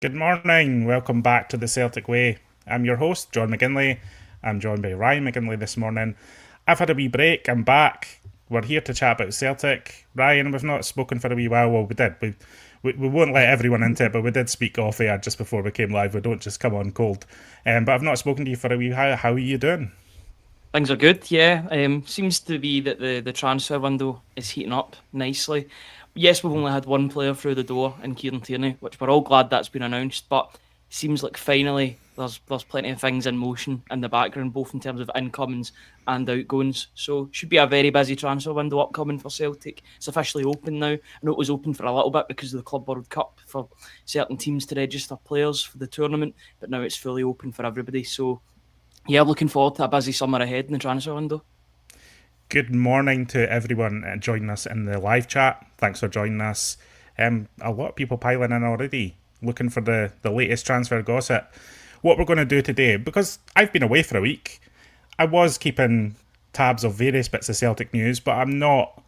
Good morning. Welcome back to the Celtic Way. I'm your host, John McGinley. I'm joined by Ryan McGinley this morning. I've had a wee break. I'm back. We're here to chat about Celtic. Ryan, we've not spoken for a wee while. Well, we did. We won't let everyone into it, but we did speak off air just before we came live. We don't just come on cold. But I've not spoken to you for a wee while. How are you doing? Things are good, yeah. Seems to be that the transfer window is heating up nicely. Yes, we've only had one player through the door in Kieran Tierney, which we're all glad that's been announced, but seems like finally there's plenty of things in motion in the background, both in terms of incomings and outgoings. So should be a very busy transfer window upcoming for Celtic. It's officially open now. I know it was open for a little bit because of the Club World Cup for certain teams to register players for the tournament, but now it's fully open for everybody. So yeah, looking forward to a busy summer ahead in the transfer window. Good morning to everyone joining us in the live chat. Thanks for joining us. A lot of people piling in already, looking for the latest transfer gossip. What we're going to do today, because I've been away for a week, I was keeping tabs of various bits of Celtic news, but I'm not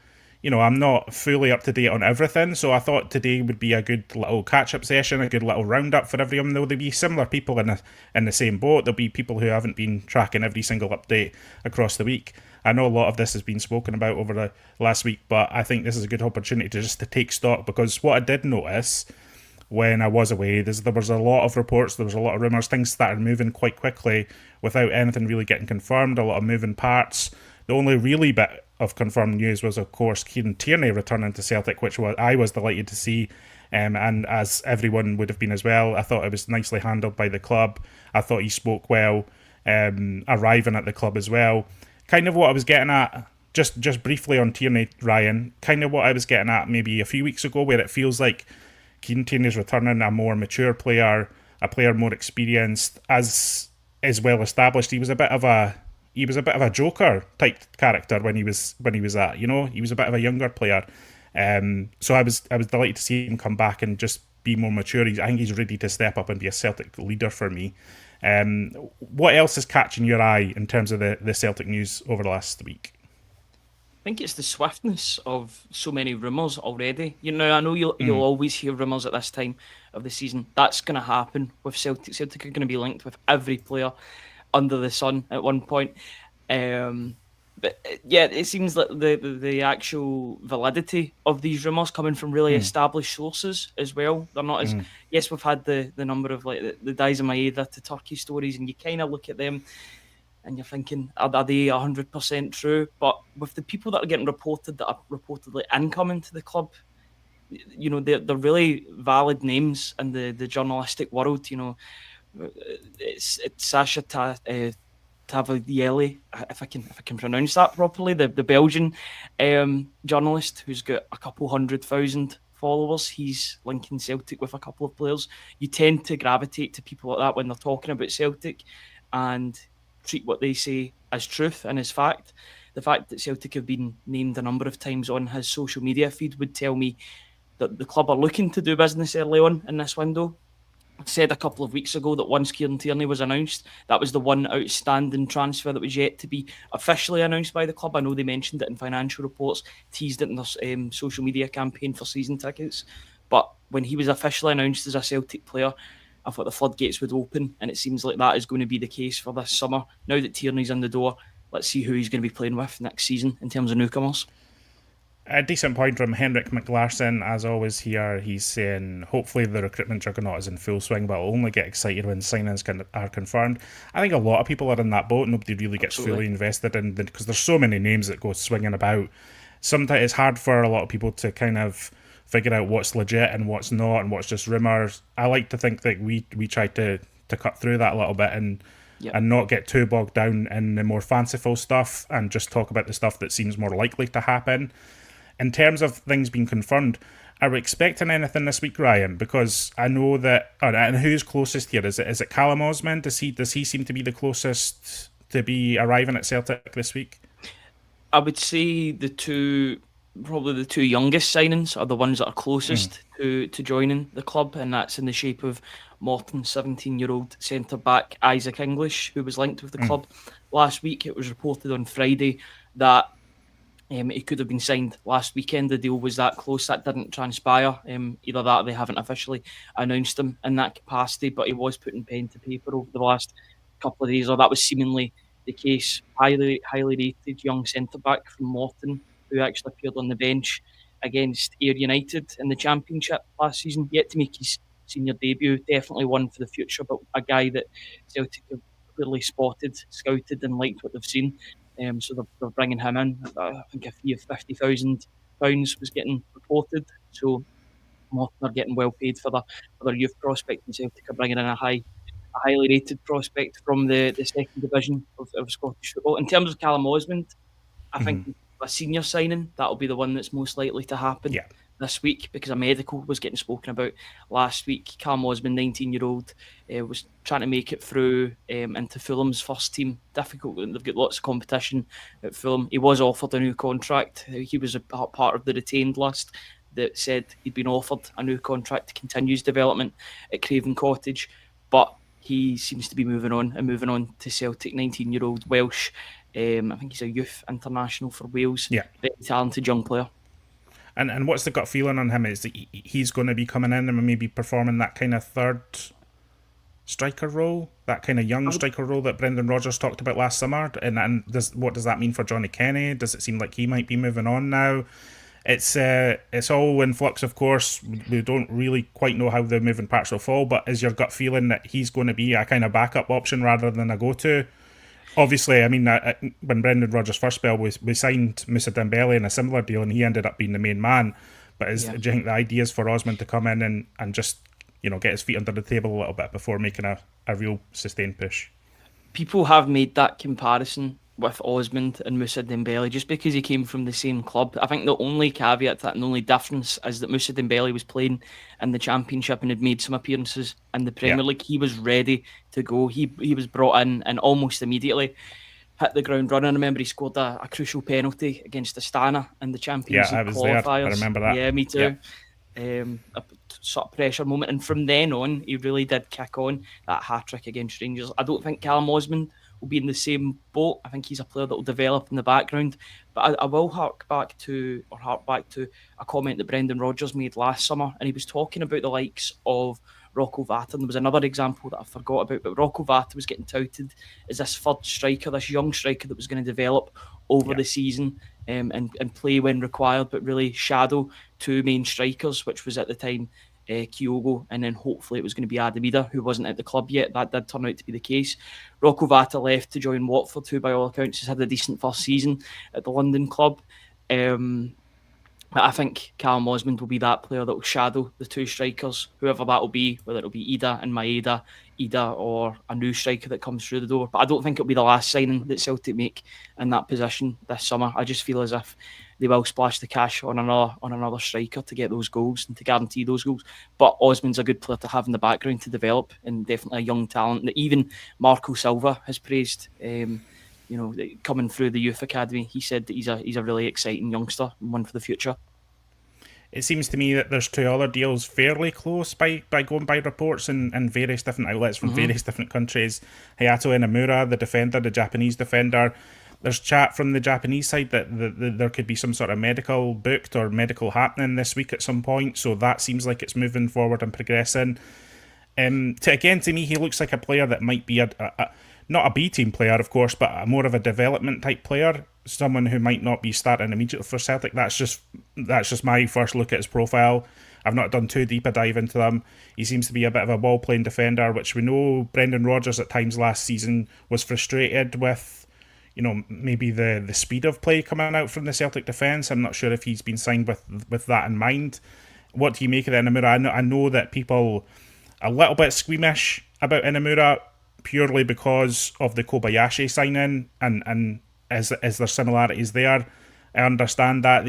fully up to date on everything. So I thought today would be a good little catch up session, a good little roundup for everyone. There'll be similar people in the same boat. There'll be people who haven't been tracking every single update across the week. I know a lot of this has been spoken about over the last week, but I think this is a good opportunity to take stock, because what I did notice when I was away, there was a lot of reports, there was a lot of rumours, things started moving quite quickly without anything really getting confirmed, a lot of moving parts. The only really bit of confirmed news was, of course, Kieran Tierney returning to Celtic, which I was delighted to see, and as everyone would have been as well. I thought it was nicely handled by the club. I thought he spoke well, arriving at the club as well. Kind of what I was getting at, just briefly on Tierney, Ryan, kind of what I was getting at maybe a few weeks ago, where it feels like Kieran Tierney's returning, a more mature player, a player more experienced, as is well established. He was a bit of a Joker type character when he was he was a bit of a younger player. So I was delighted to see him come back and just be more mature. I think he's ready to step up and be a Celtic leader for me. What else is catching your eye in terms of the Celtic news over the last week? I think it's the swiftness of so many rumours already. I know you'll always hear rumours at this time of the season. That's going to happen with Celtic. Celtic are going to be linked with every player under the sun at one point. But it seems like the actual validity of these rumours coming from really established sources as well. They're not as yes, we've had the number of like the Dies of Maeda to Turkey stories, and you kind of look at them and you're thinking, are they 100% true? But with the people that are getting reported that are reportedly incoming to the club, they're really valid names in the journalistic world. It's Sasha Tavolieri, if I can pronounce that properly, the Belgian journalist who's got a couple 100,000 followers. He's linking Celtic with a couple of players. You tend to gravitate to people like that when they're talking about Celtic and treat what they say as truth and as fact. The fact that Celtic have been named a number of times on his social media feed would tell me that the club are looking to do business early on in this window. Said a couple of weeks ago that once Kieran Tierney was announced, that was the one outstanding transfer that was yet to be officially announced by the club. I know they mentioned it in financial reports, teased it in their social media campaign for season tickets. But when he was officially announced as a Celtic player, I thought the floodgates would open, and it seems like that is going to be the case for this summer. Now that Tierney's in the door, let's see who he's going to be playing with next season in terms of newcomers. A decent point from Henrik McLarson, as always, here. He's saying, hopefully the recruitment juggernaut is in full swing, but I'll only get excited when signings are confirmed. I think a lot of people are in that boat. Nobody really gets Absolutely. fully invested in because there's so many names that go swinging about. Sometimes it's hard for a lot of people to kind of figure out what's legit and what's not and what's just rumours. I like to think that we try to cut through that a little bit Yep. and not get too bogged down in the more fanciful stuff and just talk about the stuff that seems more likely to happen. In terms of things being confirmed, are we expecting anything this week, Ryan? Because I know that, and who's closest here? Is it Callum Osman? Does he seem to be the closest to be arriving at Celtic this week? I would say probably the two youngest signings are the ones that are closest to joining the club, and that's in the shape of Morton, 17-year-old centre back Isaac English, who was linked with the club last week. It was reported on Friday that He could have been signed last weekend. The deal was that close. That didn't transpire. Either that or they haven't officially announced him in that capacity, but he was putting pen to paper over the last couple of days, or that was seemingly the case. Highly rated young centre-back from Morton, who actually appeared on the bench against Ayr United in the Championship last season. Yet to make his senior debut. Definitely one for the future, but a guy that Celtic have clearly spotted, scouted and liked what they've seen. So they're bringing him in. I think a fee of £50,000 was getting reported. So Morton are getting well paid for their youth prospect, and Celtic are bringing in a highly rated prospect from the second division of Scottish football. In terms of Callum Osmond, I think a senior signing, that'll be the one that's most likely to happen this week, because a medical was getting spoken about last week. Callum Osmond, 19-year-old, was trying to make it through into Fulham's first team. Difficult. They've got lots of competition at Fulham. He was offered a new contract. He was a part of the retained list that said he'd been offered a new contract to continue his development at Craven Cottage, but he seems to be moving on to Celtic. 19-year-old Welsh. I think he's a youth international for Wales. Yeah. Very talented young player. And what's the gut feeling on him? Is that he's going to be coming in and maybe performing that kind of third striker role, that kind of young striker role that Brendan Rodgers talked about last summer? And what does that mean for Johnny Kenny? Does it seem like he might be moving on now? It's all in flux, of course. We don't really quite know how the moving parts will fall, but is your gut feeling that he's going to be a kind of backup option rather than a go-to? Obviously, I mean, when Brendan Rodgers first spell, we signed Moussa Dembele in a similar deal, and he ended up being the main man. But do you think the idea is for Osmond to come in and just, get his feet under the table a little bit before making a real sustained push? People have made that comparison with Osmond and Moussa Dembele just because he came from the same club. I think the only caveat to that and the only difference is that Moussa Dembele was playing in the Championship and had made some appearances in the Premier League. He was ready to go. He was brought in and almost immediately hit the ground running. I remember he scored a crucial penalty against Astana in the Champions League I was qualifiers. there. I remember that. Yeah, me too. Yeah. A sort of pressure moment, and from then on he really did kick on. That hat-trick against Rangers. I don't think Callum Osmond will be in the same boat. I think he's a player that will develop in the background. But I will hark back to a comment that Brendan Rodgers made last summer, and he was talking about the likes of Rocco Vata. And there was another example that I forgot about, but Rocco Vata was getting touted as this third striker, this young striker that was going to develop over the season and play when required, but really shadow two main strikers, which was at the time Kyogo, and then hopefully it was going to be Adamida, who wasn't at the club yet. That did turn out to be the case. Rocco Vata left to join Watford, who by all accounts has had a decent first season at the London club. But I think Callum Osmond will be that player that will shadow the two strikers, whoever that will be, whether it'll be Ida and Maeda, or a new striker that comes through the door. But I don't think it'll be the last signing that Celtic make in that position this summer. I just feel as if they will splash the cash on another striker to get those goals and to guarantee those goals. But Osmond's a good player to have in the background to develop, and definitely a young talent that even Marco Silva has praised. Coming through the youth academy, he said that he's a really exciting youngster and one for the future. It seems to me that there's two other deals fairly close by going by reports in various different outlets from various different countries. Hayato Inamura, the Japanese defender. There's chat from the Japanese side that there could be some sort of medical booked or medical happening this week at some point. So that seems like it's moving forward and progressing. To me, he looks like a player that might be not a B-team player, of course, but more of a development type player. Someone who might not be starting immediately for Celtic. That's just my first look at his profile. I've not done too deep a dive into them. He seems to be a bit of a ball-playing defender, which we know Brendan Rodgers at times last season was frustrated with, maybe the speed of play coming out from the Celtic defence. I'm not sure if he's been signed with that in mind. What do you make of Inamura? I know that people are a little bit squeamish about Inamura purely because of the Kobayashi signing and is there similarities there? I understand that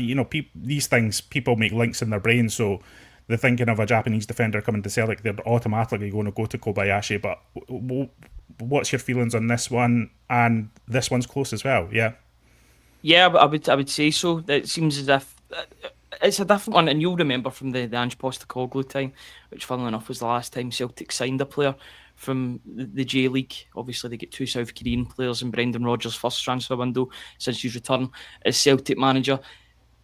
these things, people make links in their brain, so they're thinking of a Japanese defender coming to Celtic, they're automatically going to go to Kobayashi. But what's your feelings on this one? And this one's close as well, yeah? Yeah, I would say so. It seems as if it's a different one, and you'll remember from the Ange Postecoglou time, which funnily enough was the last time Celtic signed a player from the J League. Obviously, they get 2 South Korean players in Brendan Rodgers' first transfer window since his return as Celtic manager.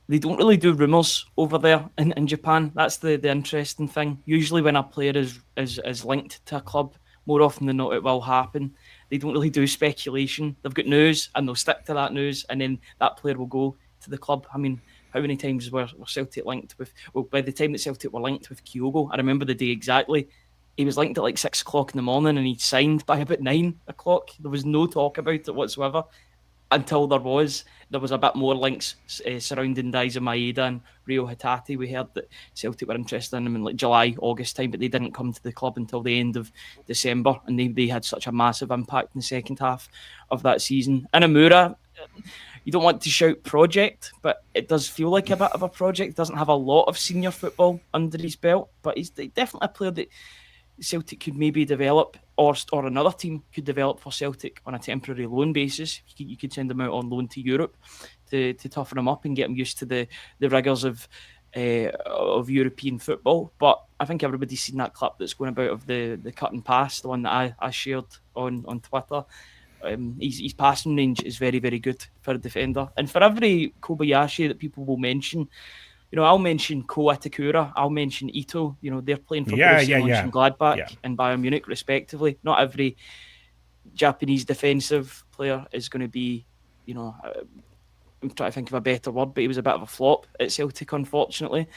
They don't really do rumours over there in Japan. That's the interesting thing. Usually when a player is linked to a club, more often than not it will happen. They don't really do speculation. They've got news and they'll stick to that news, and then that player will go to the club. I mean, how many times were Celtic linked with, well, by the time that Celtic were linked with Kyogo, I remember the day exactly, he was linked at like 6 o'clock in the morning and he'd signed by about 9 o'clock. There was no talk about it whatsoever until there was a bit more links surrounding Daizen Maeda and Rio Hatate. We heard that Celtic were interested in him in like July, August time, but they didn't come to the club until the end of December, and they had such a massive impact in the second half of that season. Inamura, you don't want to shout project, but it does feel like a bit of a project. Doesn't have a lot of senior football under his belt, but he's definitely a player that Celtic could maybe develop, or another team could develop for Celtic on a temporary loan basis. You could send him out on loan to Europe to toughen him up and get him used to the rigours of European football. But I think everybody's seen that clip that's going about of the cut and pass, the one that I shared on Twitter. His passing range is very, very good for a defender. And for every Kobayashi that people will mention, I'll mention Ko Itakura, I'll mention Ito. They're playing for Borussia Mönchengladbach and Bayern Munich, respectively. Not every Japanese defensive player is going to be, I'm trying to think of a better word, but he was a bit of a flop at Celtic, unfortunately.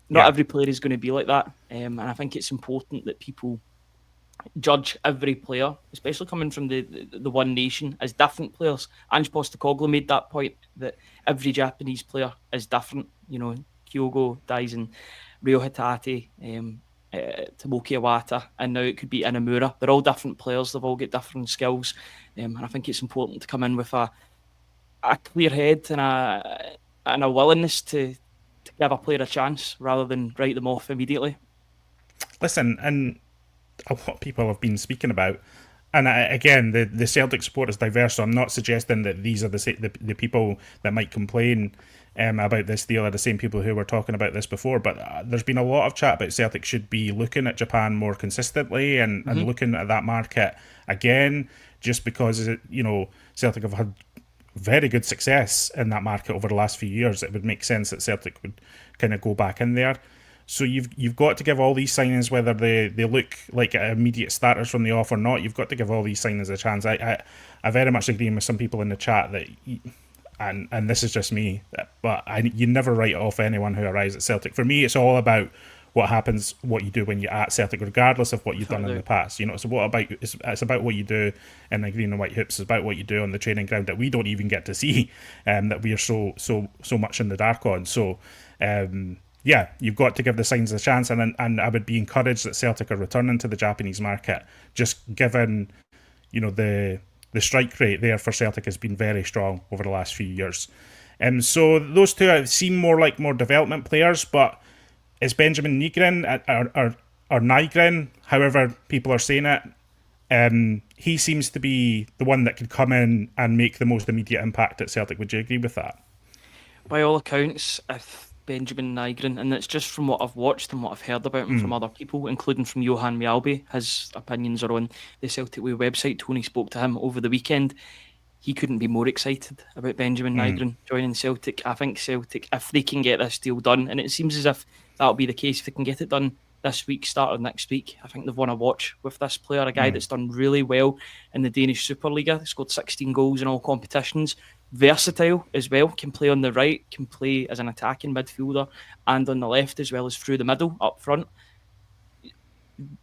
Not every player is going to be like that. And I think it's important that people judge every player, especially coming from the one nation, as different players. Ange Postecoglou made that point, that every Japanese player is different. Kyogo, Daizen, Rio Hatate, Tomoki Iwata, and now it could be Inamura. They're all different players. They've all got different skills, and I think it's important to come in with a clear head and a willingness to give a player a chance rather than write them off immediately. Listen, and a lot of people have been speaking about, and again, the Celtic support is diverse, so I'm not suggesting that these are the people that might complain about this deal are the same people who were talking about this before, but there's been a lot of chat about Celtic should be looking at Japan more consistently and looking at that market again, just because Celtic have had very good success in that market over the last few years. It would make sense that Celtic would kind of go back in there. So you've got to give all these signings, whether they look like immediate starters from the off or not, you've got to give all these signings a chance. I very much agree with some people in the chat that, and this is just me, but you never write off anyone who arrives at Celtic. For me, it's all about what happens, what you do when you're at Celtic, regardless of what you've done in the past. So it's about what you do in the green and white hoops. It's about what you do on the training ground that we don't even get to see, that we are so much in the dark on. So. You've got to give the signs a chance, and I would be encouraged that Celtic are returning to the Japanese market, just given, the strike rate there for Celtic has been very strong over the last few years. So those two seem more development players, but is Benjamin Nygren or Nygren, however people are saying it, he seems to be the one that could come in and make the most immediate impact at Celtic. Would you agree with that? By all accounts, Benjamin Nygren, and it's just from what I've watched and what I've heard about him from other people, including from Johan Mjalby. His opinions are on the Celtic Way website. Tony spoke to him over the weekend. He couldn't be more excited about Benjamin Nygren joining Celtic. I think Celtic, if they can get this deal done, and it seems as if that'll be the case, if they can get it done this week, start of next week, I think they've won a watch with this player, a guy that's done really well in the Danish Superliga. He scored 16 goals in all competitions. Versatile as well, can play on the right, can play as an attacking midfielder and on the left, as well as through the middle up front.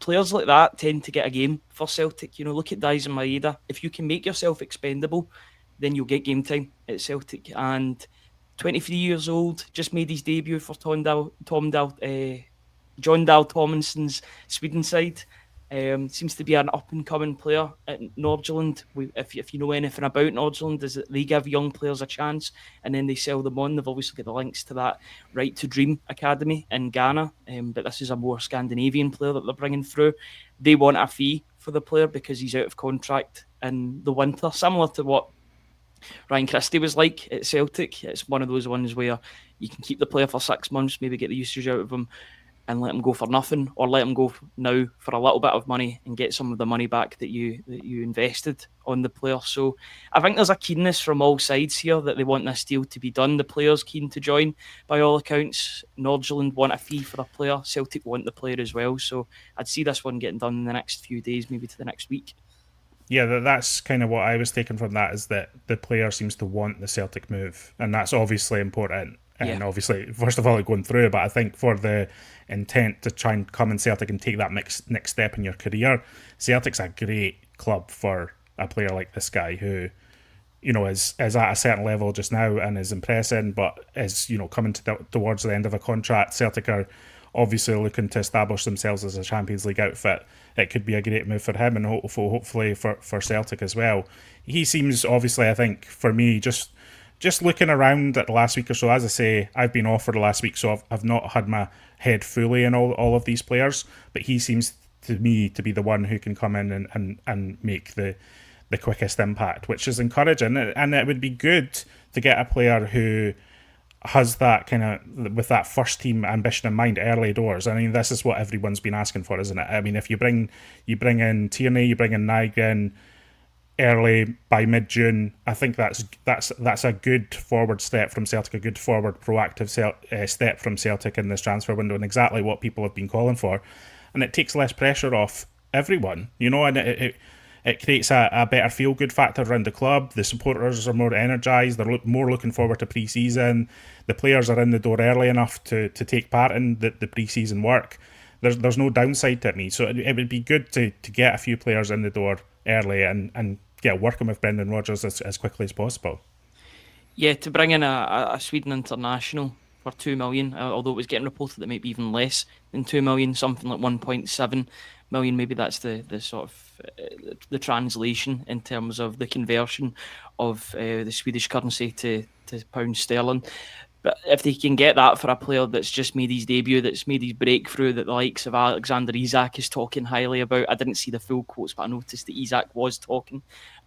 Players like that tend to get a game for Celtic. Look at Daizen Maeda. If you can make yourself expendable, then you'll get game time at Celtic. And 23 years old, just made his debut for John Dahl Tomasson's Sweden side. Seems to be an up-and-coming player at Nordsjælland. If you know anything about Nordsjælland, is that they give young players a chance and then they sell them on. They've obviously got the links to that Right to Dream Academy in Ghana, but this is a more Scandinavian player that they're bringing through. They want a fee for the player because he's out of contract in the winter, similar to what Ryan Christie was like at Celtic. It's one of those ones where you can keep the player for 6 months, maybe get the usage out of him and let him go for nothing, or let him go now for a little bit of money and get some of the money back that you invested on the player. So I think there's a keenness from all sides here that they want this deal to be done. The player's keen to join, by all accounts. Nordsjælland want a fee for a player. Celtic want the player as well. So I'd see this one getting done in the next few days, maybe to the next week. Yeah, that's kind of what I was taking from that, is that the player seems to want the Celtic move, and that's obviously important. And obviously, first of all, it's going through, but I think for the intent to try and come in Celtic and take that next step in your career, Celtic's a great club for a player like this guy who, is at a certain level just now and is impressing, but is, coming towards the end of a contract. Celtic are obviously looking to establish themselves as a Champions League outfit. It could be a great move for him and hopefully for Celtic as well. He seems, obviously, I think, for me, just looking around at the last week or so, as I say, I've been off for the last week, so I've not had my head fully in all of these players, but he seems to me to be the one who can come in and make the quickest impact, which is encouraging. And it would be good to get a player who has that kind of, with that first team ambition in mind early doors. I mean, this is what everyone's been asking for, isn't it? I mean, if you bring in Tierney, you bring in Nygren early by mid-June, I think that's a good forward step from Celtic, a good forward proactive step from Celtic in this transfer window, and exactly what people have been calling for. And it takes less pressure off everyone, and it creates a better feel-good factor around the club. The supporters are more energised. They're more looking forward to pre-season. The players are in the door early enough to take part in the pre-season work. There's no downside to it, me. So it would be good to get a few players in the door early and get working with Brendan Rodgers as quickly as possible. Yeah, to bring in a Sweden international for 2 million, although it was getting reported that maybe even less than 2 million, something like 1.7 million. Maybe that's the sort of the translation in terms of the conversion of the Swedish currency to pound sterling. But if they can get that for a player that's just made his debut, that's made his breakthrough, that the likes of Alexander Isak is talking highly about — I didn't see the full quotes, but I noticed that Isak was talking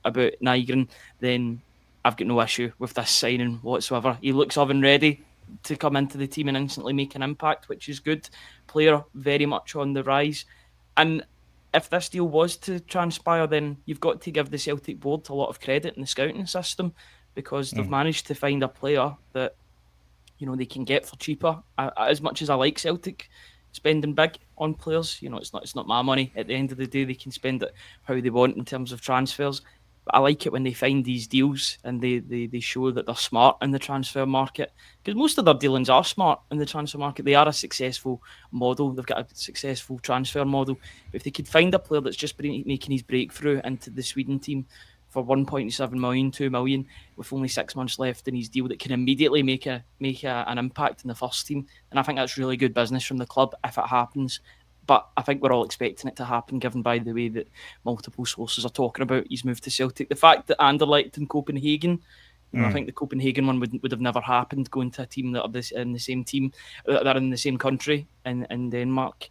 about Nygren — then I've got no issue with this signing whatsoever. He looks oven ready to come into the team and instantly make an impact, which is good. Player very much on the rise. And if this deal was to transpire, then you've got to give the Celtic board a lot of credit in the scouting system, because they've managed to find a player that they can get for cheaper. As much as I like Celtic spending big on players, it's not my money. At the end of the day, they can spend it how they want in terms of transfers. But I like it when they find these deals and they show that they're smart in the transfer market, because most of their dealings are smart in the transfer market. They are a successful model. They've got a successful transfer model. But if they could find a player that's just making his breakthrough into the Sweden team for 1.7 million, 2 million, with only 6 months left in his deal, that can immediately make an impact in the first team, and I think that's really good business from the club if it happens. But I think we're all expecting it to happen, given by the way that multiple sources are talking about his move to Celtic. The fact that Anderlecht and Copenhagen, I think the Copenhagen one would have never happened, going to a team that are in the same team, that are in the same country in Denmark.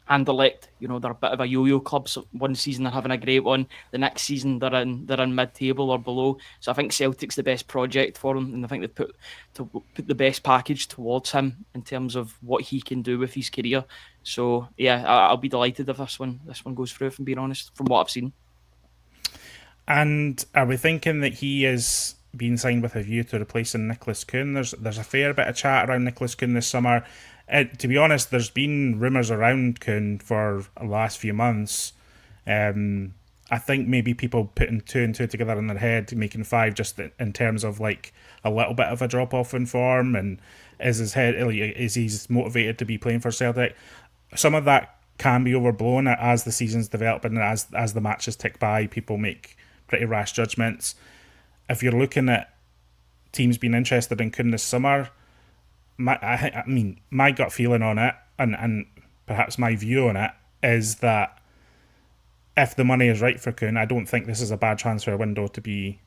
Anderlecht, they're a bit of a yo-yo club. So one season they're having a great one, the next season they're in mid-table or below. So I think Celtic's the best project for him, and I think they've put the best package towards him in terms of what he can do with his career. So yeah, I'll be delighted if this one goes through, if I'm being honest, from what I've seen. And are we thinking that he is being signed with a view to replacing Nicolas Kuhn? There's a fair bit of chat around Nicolas Kuhn this summer. To be honest, there's been rumours around Kuhn for the last few months. I think maybe people putting 2 and 2 together in their head, making 5, just in terms of like a little bit of a drop off in form, and is he motivated to be playing for Celtic? Some of that can be overblown as the season's developing, and as the matches tick by, people make pretty rash judgments. If you're looking at teams being interested in Kuhn this summer, my gut feeling on it, and perhaps my view on it, is that if the money is right for Kuhn, I don't think this is a bad transfer window to be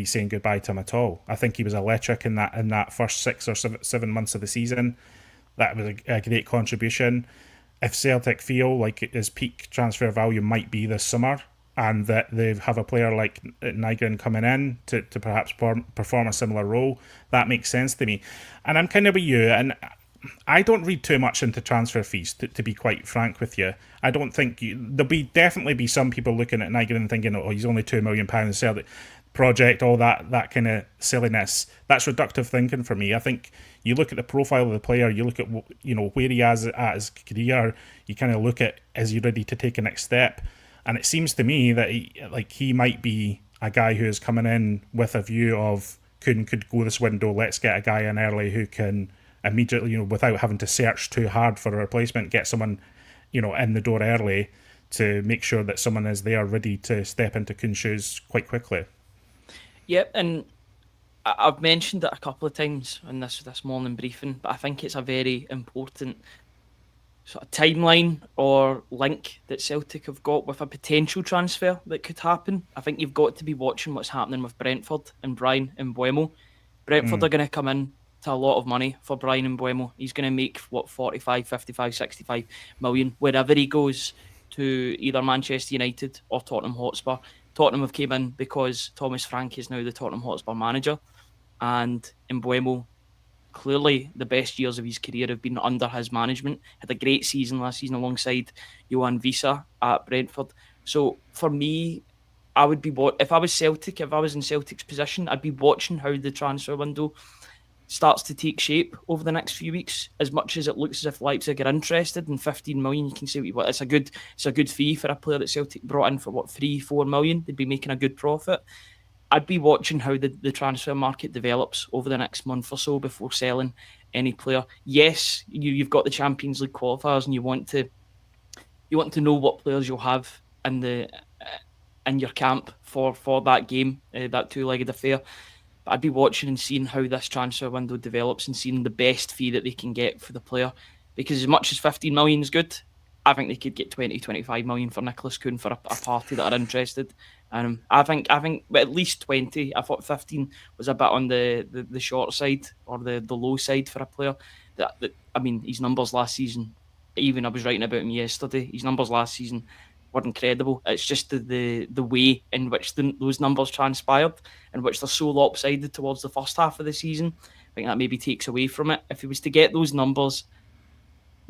saying goodbye to him at all. I think he was electric in that first 6 or 7 months of the season. That was a great contribution. If Celtic feel like his peak transfer value might be this summer, and that they have a player like Nygren coming in to perhaps perform a similar role, that makes sense to me. And I'm kind of with you, and I don't read too much into transfer fees, to be quite frank with you. I don't think there'll definitely be some people looking at Nygren and thinking, oh, he's only £2 million, sell the project, all that kind of silliness. That's reductive thinking for me. I think you look at the profile of the player, you look at where he is at his career, you kind of look at, is he ready to take a next step? And it seems to me that he might be a guy who is coming in with a view of could go this window, let's get a guy in early who can immediately, without having to search too hard for a replacement, get someone, in the door early to make sure that someone is there ready to step into Kuhn's shoes quite quickly. Yep, and I've mentioned it a couple of times in this morning briefing, but I think it's a very important sort of timeline or link that Celtic have got with a potential transfer that could happen. I think you've got to be watching what's happening with Brentford and Bryan Mbeumo. Brentford are going to come in to a lot of money for Bryan Mbeumo. He's going to make 45, 55, 65 million wherever he goes, to either Manchester United or Tottenham Hotspur. Tottenham have came in because Thomas Frank is now the Tottenham Hotspur manager, and Mbeumo, clearly the best years of his career have been under his management. Had a great season last season alongside Johan Visa at Brentford. So for me, I would be, if I was Celtic, if I was in Celtic's position, I'd be watching how the transfer window starts to take shape over the next few weeks. As much as it looks as if Leipzig are interested in 15 million, you can say it's a good fee for a player that Celtic brought in for 3-4 million. They'd be making a good profit. I'd be watching how the transfer market develops over the next month or so before selling any player. Yes, you've got the Champions League qualifiers, and you want to know what players you'll have in your camp for that game, that two-legged affair. But I'd be watching and seeing how this transfer window develops and seeing the best fee that they can get for the player. Because as much as 15 million is good, I think they could get 20, 25 million for Nicolas Kuhn for a party that are interested. I think at least 20. I thought 15 was a bit on the short side or the low side for a player. His numbers last season, even I was writing about him yesterday, his numbers last season were incredible. It's just the way in which those numbers transpired, in which they're so lopsided towards the first half of the season. I think that maybe takes away from it. If he was to get those numbers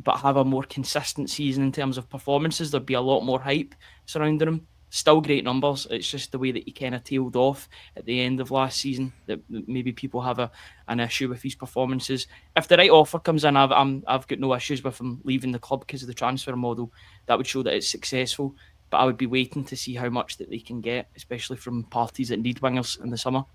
but have a more consistent season in terms of performances, there'd be a lot more hype surrounding him. Still great numbers. It's just the way that he kind of tailed off at the end of last season that maybe people have an issue with his performances. If the right offer comes in, I've got no issues with him leaving the club because of the transfer model. That would show that it's successful. But I would be waiting to see how much that they can get, especially from parties that need wingers in the summer.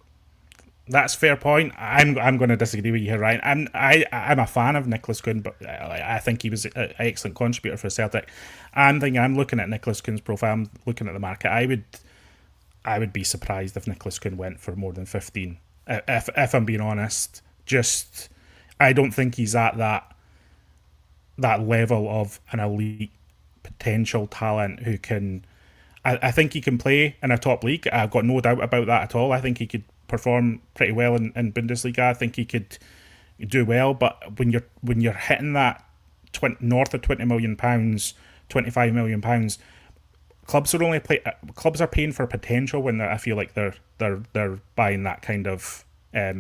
That's a fair point. I'm going to disagree with you here, Ryan. I'm a fan of Nicolas Kuhn, but I think he was an excellent contributor for Celtic. I'm looking at Nicolas Kuhn's profile. I'm looking at the market. I would be surprised if Nicolas Kuhn went for more than 15. If I'm being honest, I don't think he's at that level of an elite potential talent who can. I think he can play in a top league. I've got no doubt about that at all. I think he could perform pretty well in Bundesliga. I think he could do well, but when you're hitting that north of £20 million, £25 million, clubs are paying for potential when I feel like they're buying that kind of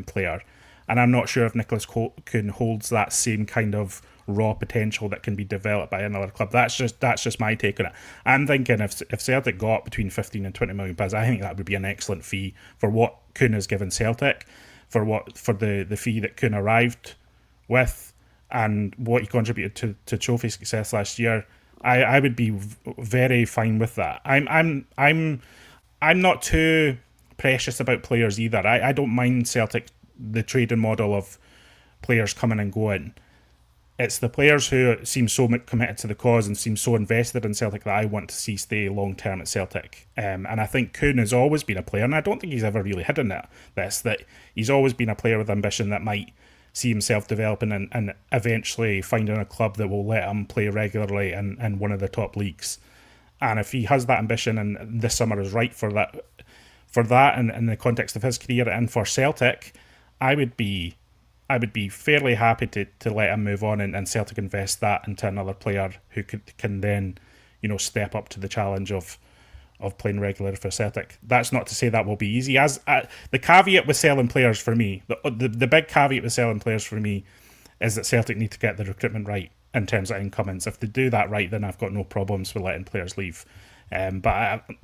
player, and I'm not sure if Nicolas Kuhn holds that same kind of raw potential that can be developed by another club. That's just my take on it. I'm thinking if Celtic got between 15 and 20 million pounds, I think that would be an excellent fee for what Kuhn has given Celtic, for the fee that Kuhn arrived with, and what he contributed to trophy success last year. I would be very fine with that. I'm not too precious about players either. I don't mind Celtic, the trading model of players coming and going. It's the players who seem so committed to the cause and seem so invested in Celtic that I want to see stay long term at Celtic. And I think Kuhn has always been a player, and I don't think he's ever really hidden that he's always been a player with ambition that might see himself developing and eventually finding a club that will let him play regularly in one of the top leagues. And if he has that ambition and this summer is right for that and in the context of his career and for Celtic, I would be fairly happy to let him move on and Celtic invest that into another player who can then, step up to the challenge of playing regular for Celtic. That's not to say that will be easy. As the caveat with selling players for me, the big caveat with selling players for me is that Celtic need to get the recruitment right in terms of incomings. If they do that right, then I've got no problems with letting players leave.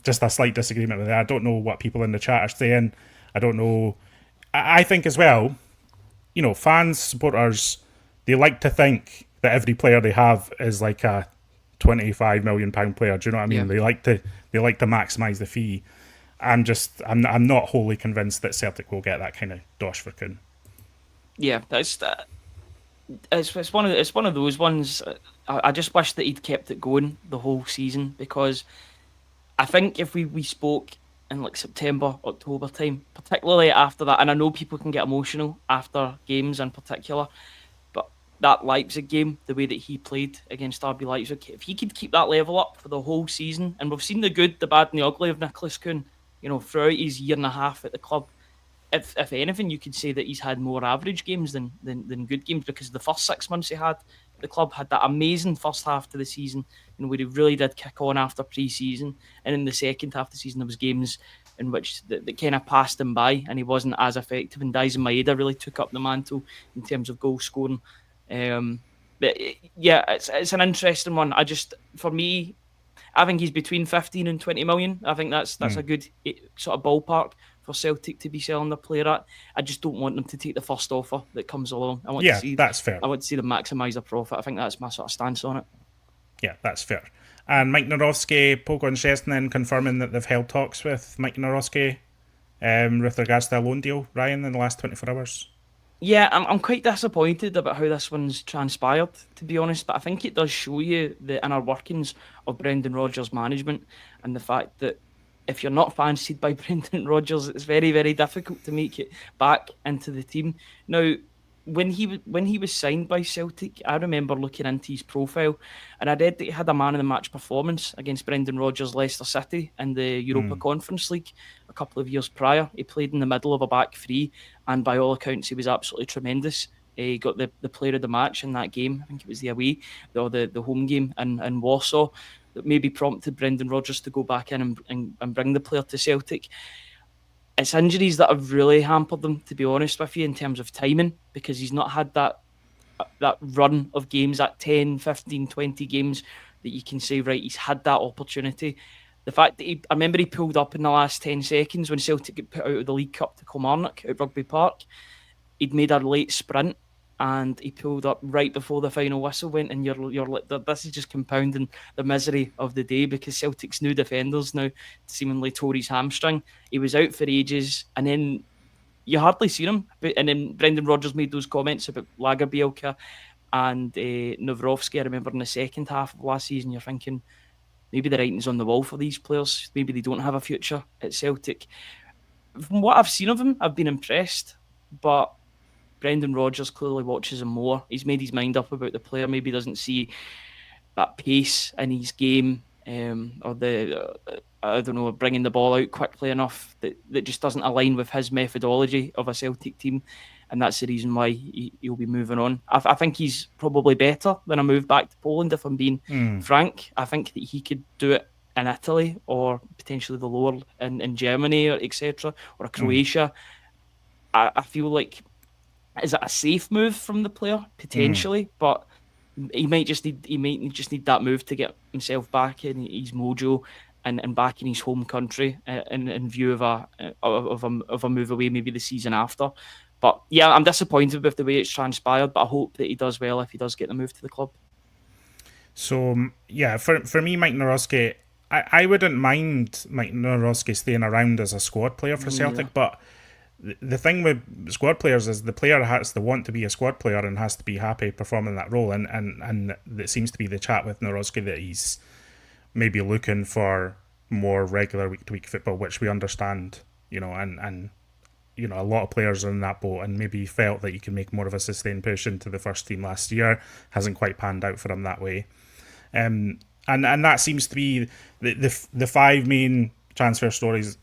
Just a slight disagreement with that. I don't know what people in the chat are saying. I don't know. I think as well, fans, supporters, they like to think that every player they have is like a £25 million player. Do you know what I mean? Yeah. They like to maximise the fee. I'm not wholly convinced that Celtic will get that kind of dosh for Kuhn. Yeah, it's one of those ones. I just wish that he'd kept it going the whole season, because I think if we spoke in like September, October time, particularly after that, and I know people can get emotional after games in particular, but that Leipzig game, the way that he played against RB Leipzig, if he could keep that level up for the whole season, and we've seen the good, the bad, and the ugly of Nicolas Kuhn, throughout his year and a half at the club. If anything, you could say that he's had more average games than good games, because the first 6 months he had at the club had that amazing first half to the season, where he really did kick on after pre-season, and in the second half of the season there was games in which that kind of passed him by and he wasn't as effective, and Daisen Maeda really took up the mantle in terms of goal scoring. But yeah, it's an interesting one. For me, I think he's between 15 and 20 million. I think that's a good sort of ballpark for Celtic to be selling their player at. I just don't want them to take the first offer that comes along. That's fair. I want to see them maximise their profit. I think that's my sort of stance on it. Yeah, that's fair. And Maik Nawrocki, Pogo and confirming that they've held talks with Maik Nawrocki with regards to a loan deal, Ryan, in the last 24 hours. Yeah, I'm quite disappointed about how this one's transpired, to be honest, but I think it does show you the inner workings of Brendan Rodgers' management, and the fact that if you're not fancied by Brendan Rodgers, it's very, very difficult to make it back into the team. Now, when he was signed by Celtic, I remember looking into his profile, and I read that he had a man of the match performance against Brendan Rodgers' Leicester City in the Europa Conference League a couple of years prior. He played in the middle of a back three, and by all accounts, he was absolutely tremendous. He got the player of the match in that game. I think it was the home game in Warsaw, that maybe prompted Brendan Rodgers to go back in and bring the player to Celtic. It's injuries that have really hampered them, to be honest with you, in terms of timing, because he's not had that run of games, that 10, 15, 20 games that you can say, right, he's had that opportunity. The fact that I remember he pulled up in the last 10 seconds when Celtic got put out of the League Cup to Kilmarnock at Rugby Park. He'd made a late sprint and he pulled up right before the final whistle went, and you're like, this is just compounding the misery of the day, because Celtic's new defenders now seemingly tore his hamstring. He was out for ages, and then you hardly seen him. And then Brendan Rodgers made those comments about Lagerbielke and Nawrocki. I remember in the second half of last season, you're thinking maybe the writing's on the wall for these players. Maybe they don't have a future at Celtic. From what I've seen of him, I've been impressed, but Brendan Rodgers clearly watches him more. He's made his mind up about the player. Maybe doesn't see that pace in his game, or bringing the ball out quickly enough that just doesn't align with his methodology of a Celtic team, and that's the reason why he'll be moving on. I think he's probably better than a move back to Poland, if I'm being frank. I think that he could do it in Italy, or potentially the lower in Germany, or etc., or Croatia. I feel like, is it a safe move from the player? Potentially, but he might just need that move to get himself back in his mojo and back in his home country, in view of a move away maybe the season after. But yeah, I'm disappointed with the way it's transpired, but I hope that he does well if he does get the move to the club. So yeah, for me, Maik Nawrocki, I wouldn't mind Maik Nawrocki staying around as a squad player for Celtic, but the thing with squad players is the player has to want to be a squad player and has to be happy performing that role, and it seems to be the chat with Nawrocki that he's maybe looking for more regular week-to-week football, which we understand, and a lot of players are in that boat, and maybe felt that you can make more of a sustained push into the first team last year. Hasn't quite panned out for him that way, and that seems to be the five main transfer stories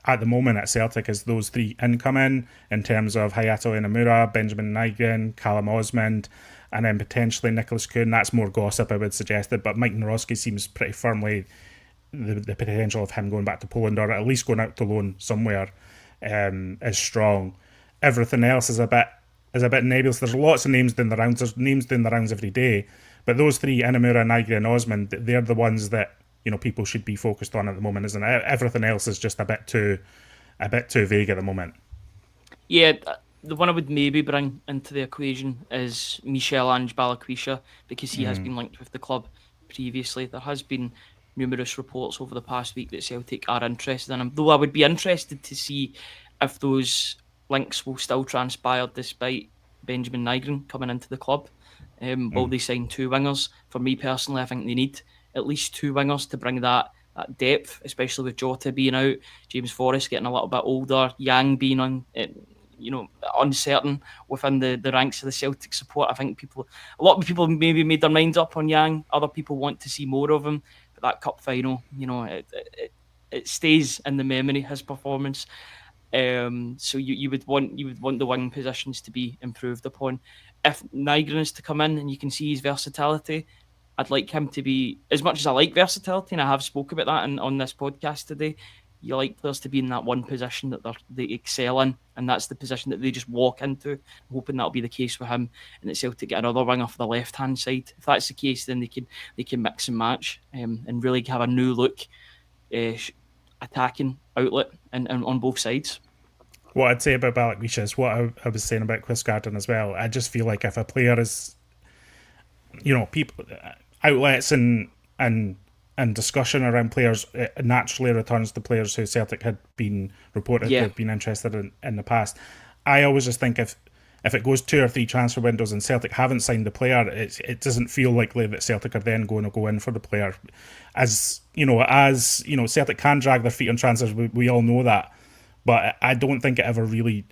at the moment at Celtic, is those three incoming in terms of Hayato Inamura, Benjamin Nygren, Callum Osmond, and then potentially Nicolas Kuhn. That's more gossip, I would suggest it, but Maik Nawrocki seems pretty firmly the potential of him going back to Poland, or at least going out to loan somewhere, is strong. Everything else is a bit is a bit nebulous. There's lots of names doing the rounds. There's names doing the rounds every day, but those three, Inamura, Nygren, and Osmond, they're the ones that people should be focused on at the moment, isn't it? Everything else is just a bit too vague at the moment. Yeah, the one I would maybe bring into the equation is Michel-Ange Balikwisha, because he has been linked with the club previously. There has been numerous reports over the past week that Celtic are interested in him, though I would be interested to see if those links will still transpire despite Benjamin Nygren coming into the club. Will they sign two wingers? For me personally, I think they need at least two wingers to bring that depth, especially with Jota being out, James Forrest getting a little bit older, Yang being uncertain within the ranks of the Celtic support. I think a lot of people maybe made their minds up on Yang. Other people want to see more of him. But that cup final, it stays in the memory, his performance. So you would want the wing positions to be improved upon. If Nygren is to come in and you can see his versatility, I'd like him to be, as much as I like versatility, and I have spoke about that on this podcast today, you like players to be in that one position that they excel in, and that's the position that they just walk into. I'm hoping that'll be the case with him, and that Celtic get another wing off the left-hand side. If that's the case, then they can mix and match and really have a new look attacking outlet and on both sides. What I'd say about Balikwisha is what I was saying about Quistgarden as well. I just feel like if a player is, people outlets and discussion around players, it naturally returns to players who Celtic had been reported to have been interested in the past. I always just think if it goes 2 or 3 transfer windows and Celtic haven't signed the player, it doesn't feel likely that Celtic are then going to go in for the player. As Celtic can drag their feet on transfers. We all know that. But I don't think it ever really...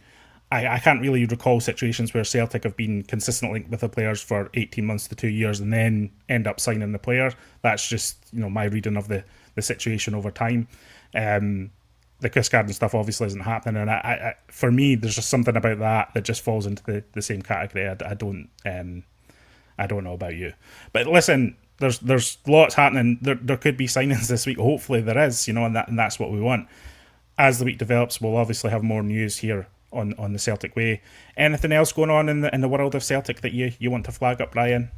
I can't really recall situations where Celtic have been consistently linked with the players for 18 months to 2 years and then end up signing the player. That's just my reading of the situation over time. The Quistgarden stuff obviously isn't happening, and I for me, there's just something about that just falls into the same category. I don't know about you, but listen, there's lots happening. There could be signings this week. Hopefully there is, and that's what we want. As the week develops, we'll obviously have more news here on the Celtic Way. Anything else going on in the world of Celtic that you want to flag up, Ryan?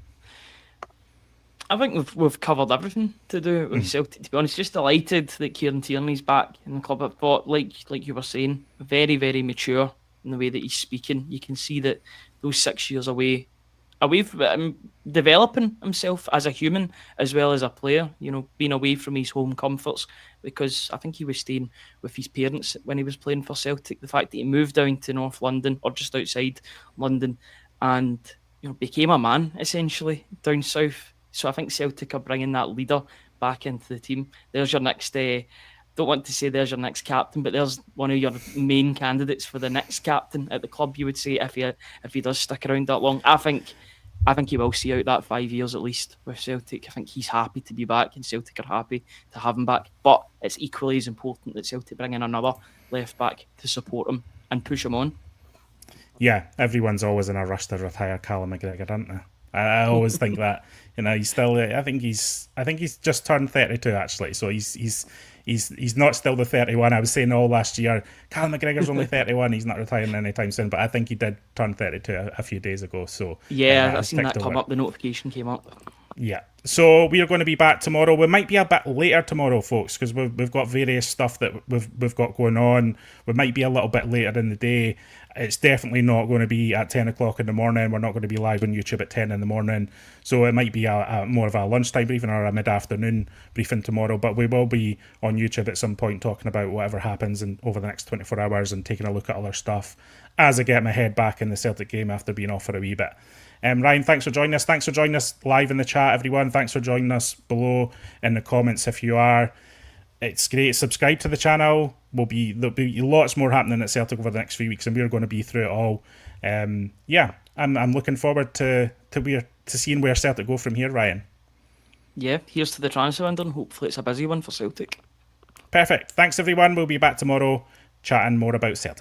I think we've covered everything to do with Celtic, to be honest. Just delighted that Kieran Tierney's back in the club. I thought, like you were saying, very, very mature in the way that he's speaking. You can see that those 6 years away from developing himself as a human as well as a player, being away from his home comforts, because I think he was staying with his parents when he was playing for Celtic. The fact that he moved down to North London or just outside London and became a man essentially down south. So I think Celtic are bringing that leader back into the team. There's your next... don't want to say there's your next captain, but there's one of your main candidates for the next captain at the club, you would say, if he does stick around that long. I think he will see out that 5 years at least with Celtic. I think he's happy to be back and Celtic are happy to have him back. But it's equally as important that Celtic bring in another left back to support him and push him on. Yeah, everyone's always in a rush to retire Callum McGregor, aren't they? I always think that he's still. I think he's just turned 32 actually. So he's not still the 31. I was saying all last year, Callum McGregor's only 31. He's not retiring anytime soon. But I think he did turn 32 a few days ago. So yeah, I've seen that come up. The notification came up. Yeah. So we are going to be back tomorrow. We might be a bit later tomorrow, folks, because we've got various stuff that we've got going on. We might be a little bit later in the day. It's definitely not going to be at 10 o'clock in the morning. We're not going to be live on YouTube at 10 in the morning. So it might be a more of a lunchtime briefing or a mid-afternoon briefing tomorrow. But we will be on YouTube at some point talking about whatever happens over the next 24 hours and taking a look at other stuff as I get my head back in the Celtic game after being off for a wee bit. Ryan, thanks for joining us. Thanks for joining us live in the chat, everyone. Thanks for joining us below in the comments if you are. It's great. Subscribe to the channel. There'll be lots more happening at Celtic over the next few weeks, and we're going to be through it all. I'm looking forward to seeing where Celtic go from here, Ryan. Yeah, here's to the transfer window, and hopefully it's a busy one for Celtic. Perfect. Thanks, everyone. We'll be back tomorrow chatting more about Celtic.